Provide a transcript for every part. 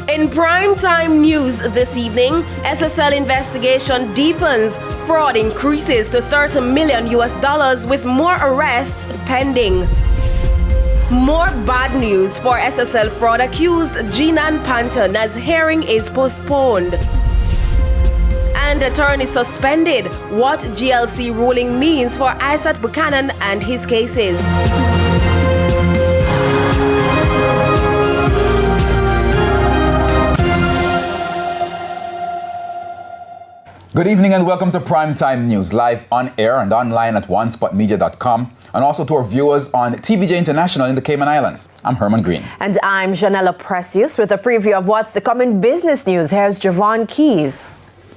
In primetime news this evening, SSL investigation deepens. Fraud increases to $30 million with more arrests pending. More bad news for SSL fraud accused Jinan Panton as hearing is postponed. And attorney suspended. What GLC ruling means for Isaac Buchanan and his cases. Good evening and welcome to Primetime News, live on air and online at onespotmedia.com, and also to our viewers on TVJ International in the Cayman Islands. I'm Herman Green. And I'm Janella Precious with a preview of what's to come in business news. Here's Javon Keys.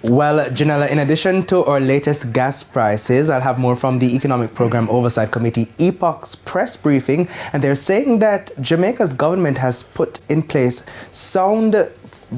Well, Janella, in addition to our latest gas prices, I'll have more from the Economic Program Oversight Committee, EPOC's press briefing, and they're saying that Jamaica's government has put in place sound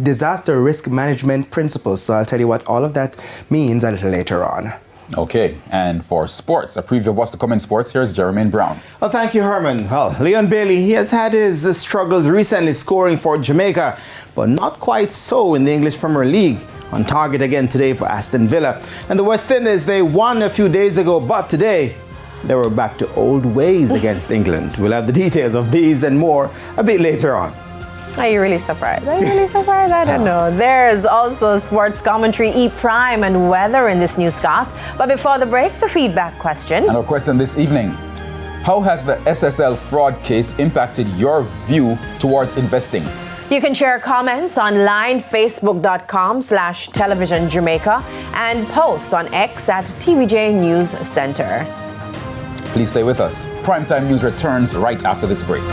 disaster risk management principles. So I'll tell you what all of that means a little later on. Okay, and for sports, a preview of what's to come in sports, here's Jermaine Brown. Well, thank you, Herman. Well, Leon Bailey, he has had his struggles recently scoring for Jamaica, but not quite so in the English Premier League. On target again today for Aston Villa. And the West Indies, they won a few days ago, but today they were back to old ways against England. We'll have the details of these and more a bit later on. Are you really surprised? Are you really surprised? I don't know. There's also sports commentary, E-Prime, and weather in this newscast. But before the break, the feedback question. And our question this evening: how has the SSL fraud case impacted your view towards investing? You can share comments online, facebook.com/television Jamaica, and post on X at TVJ News Center. Please stay with us. Primetime News returns right after this break.